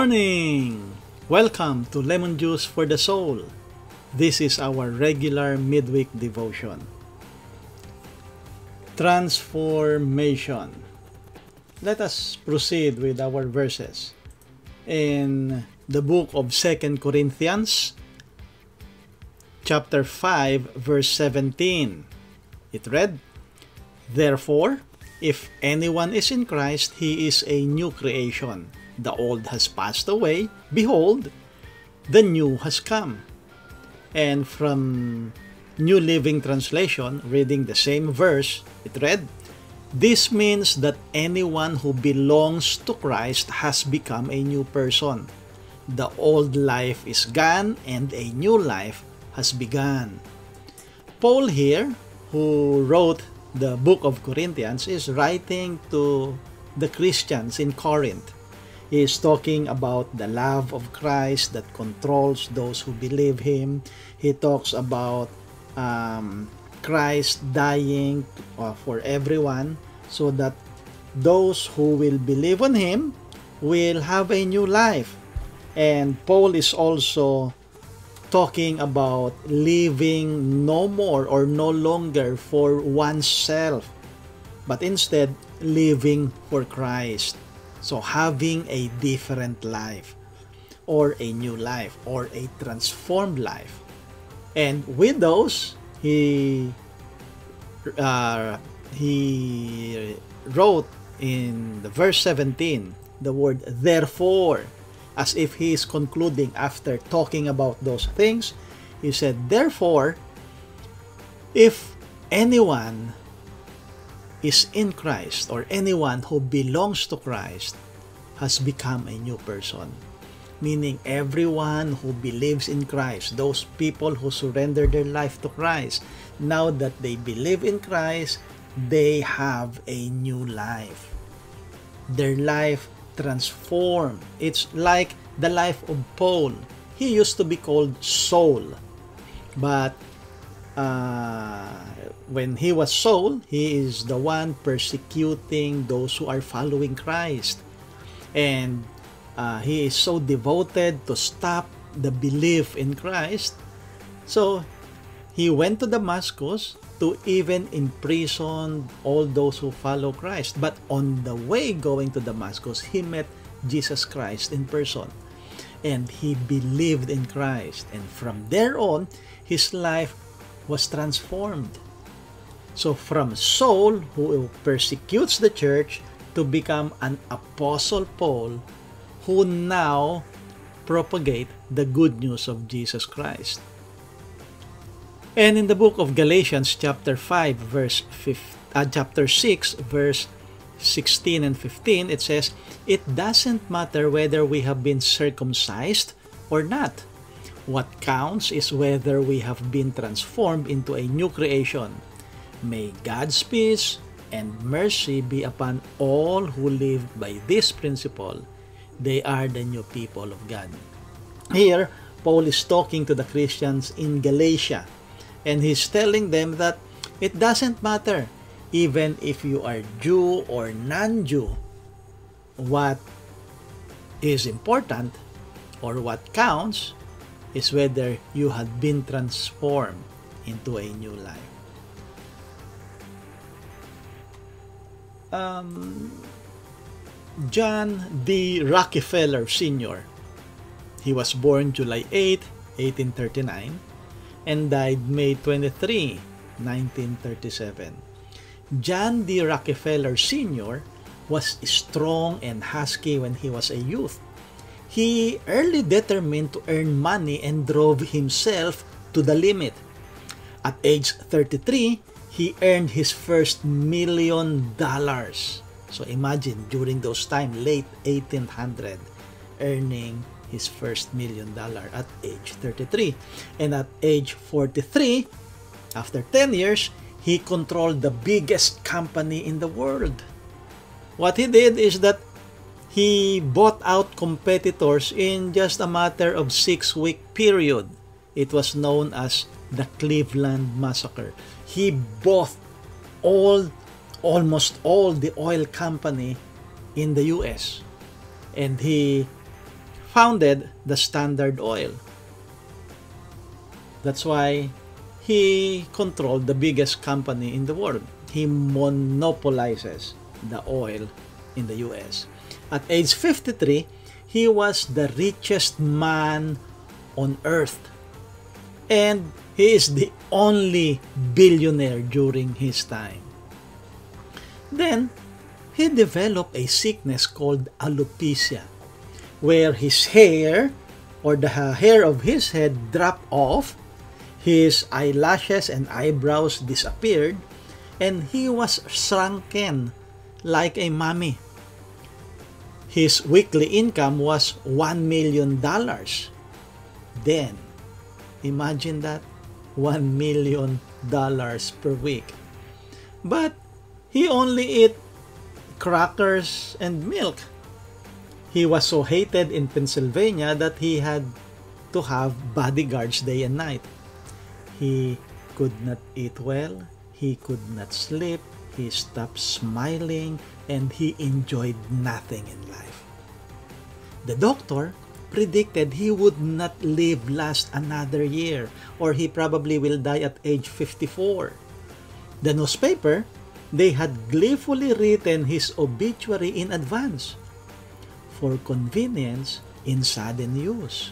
morning! Welcome to Lemon Juice for the Soul. This is our regular midweek devotion. Transformation. Let us proceed with our verses. In the book of 2 Corinthians, chapter 5, verse 17, it read, "Therefore, if anyone is in Christ, he is a new creation. The old has passed away. Behold, the new has come." And from New Living Translation, reading the same verse, it read, "This means that anyone who belongs to Christ has become a new person. The old life is gone and a new life has begun." Paul here, who wrote the book of Corinthians, is writing to the Christians in Corinth. He is talking about the love of Christ that controls those who believe Him. He talks about Christ dying for everyone so that those who will believe on Him will have a new life. And Paul is also talking about living no more or no longer for oneself, but instead living for Christ. So having a different life, or a new life, or a transformed life. And with those, he wrote in the verse 17 the word "therefore," as if he is concluding after talking about those things. He said, "Therefore, if anyone is in Christ, or anyone who belongs to Christ has become a new person." Meaning everyone who believes in Christ, those people who surrender their life to Christ, now that they believe in Christ, they have a new life. Their life transformed. It's like the life of Paul. He used to be called Saul, but when he was Saul, he is the one persecuting those who are following Christ. And he is so devoted to stop the belief in Christ. So he went to Damascus to even imprison all those who follow Christ. But on the way going to Damascus, he met Jesus Christ in person. And he believed in Christ. And from there on, his life was transformed. So from Saul, who persecutes the church, to become an Apostle Paul, who now propagate the good news of Jesus Christ. And in the book of Galatians chapter 6 verse 16 and 15, it says, "It doesn't matter whether we have been circumcised or not. What counts is whether we have been transformed into a new creation. May God's peace and mercy be upon all who live by this principle. They are the new people of God." Here, Paul is talking to the Christians in Galatia, and he's telling them that it doesn't matter even if you are Jew or non-Jew. What is important, or what counts, is whether you had been transformed into a new life. John D. Rockefeller Sr., he was born July 8, 1839, and died May 23, 1937. John D. Rockefeller Sr. was strong and husky when he was a youth. He early determined to earn money and drove himself to the limit. At age 33, he earned his first $1 million. So imagine, during those time, late 1800, earning his first $1 million at age 33. And at age 43, after 10 years, he controlled the biggest company in the world. What he did is that he bought out competitors in just a matter of 6-week period. It was known as the Cleveland Massacre. He bought almost all the oil company in the US, and he founded the Standard Oil. That's why he controlled the biggest company in the world. He monopolizes the oil in the US. At age 53, he was the richest man on earth. And he is the only billionaire during his time. Then, he developed a sickness called alopecia, where his hair, or the hair of his head, dropped off, his eyelashes and eyebrows disappeared, and he was shrunken like a mummy. His weekly income was $1 million. Then, imagine that, $1 million per week. But he only ate crackers and milk. He was so hated in Pennsylvania that he had to have bodyguards day and night. He could not eat well, he could not sleep, he stopped smiling, and he enjoyed nothing in life. The doctor predicted he would not live last another year, or he probably will die at age 54. The newspaper, they had gleefully written his obituary in advance for convenience in sudden news.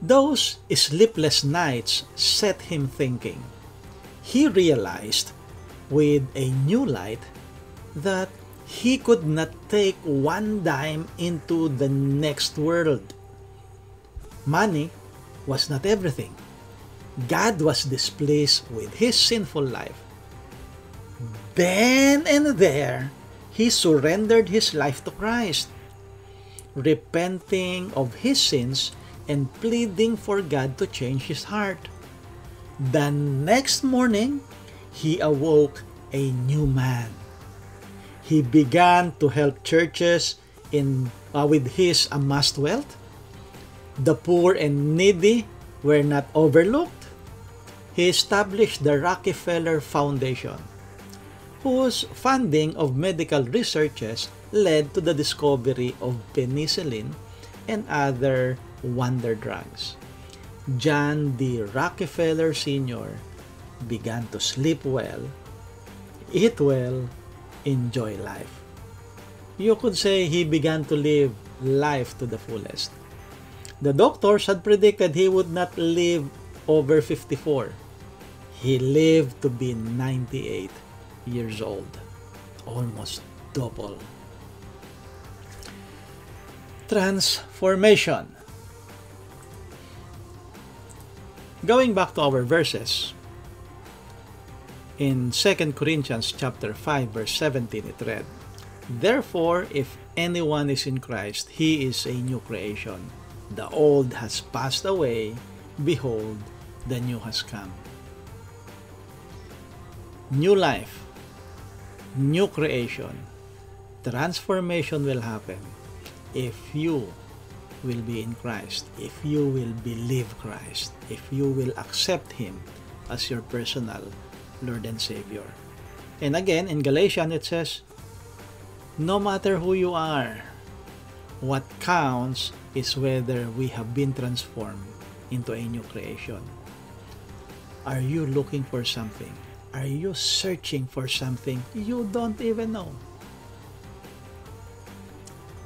Those sleepless nights set him thinking. He realized with a new light that he could not take one dime into the next world. Money was not everything. God was displeased with his sinful life. Then and there, he surrendered his life to Christ, repenting of his sins and pleading for God to change his heart. The next morning, he awoke a new man. He began to help churches with his amassed wealth. The poor and needy were not overlooked. He established the Rockefeller Foundation, whose funding of medical researches led to the discovery of penicillin and other wonder drugs. John D. Rockefeller Sr. began to sleep well, eat well, enjoy life. You could say he began to live life to the fullest. The doctors had predicted he would not live over 54. He lived to be 98 years old, almost double. Transformation. Going back to our verses, in 2 Corinthians chapter 5 verse 17 it read, "Therefore, if anyone is in Christ, he is a new creation. The old has passed away, behold, the new has come." New life, new creation, transformation will happen if you will be in Christ, if you will believe Christ, if you will accept Him as your personal Lord and Savior. And again, in Galatians it says, no matter who you are, what counts is whether we have been transformed into a new creation. Are you looking for something? Are you searching for something you don't even know?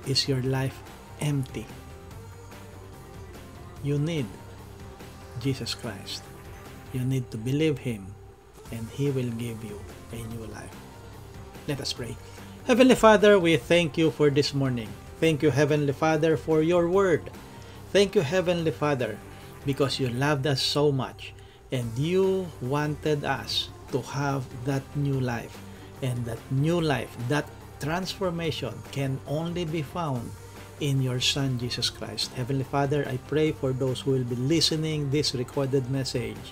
Is your life empty? You need Jesus Christ. You need to believe Him, and He will give you a new life. Let us pray. Heavenly Father, we thank you for this morning. Thank you, Heavenly Father, for your word. Thank you, Heavenly Father, because you loved us so much, and you wanted us to have that new life. And that new life, that transformation can only be found in your Son, Jesus Christ. Heavenly Father, I pray for those who will be listening this recorded message,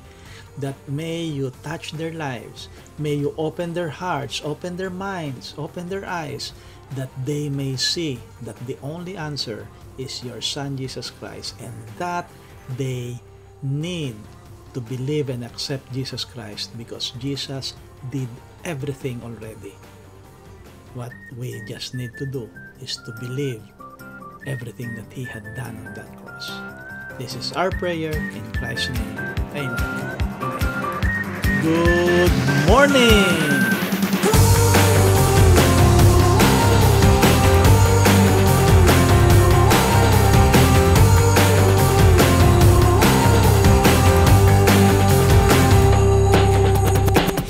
that may you touch their lives, may you open their hearts, open their minds, open their eyes, that they may see that the only answer is your Son, Jesus Christ, and that they need to believe and accept Jesus Christ because Jesus did everything already. What we just need to do is to believe everything that He had done on that cross. This is our prayer in Christ's name. Amen. Good morning!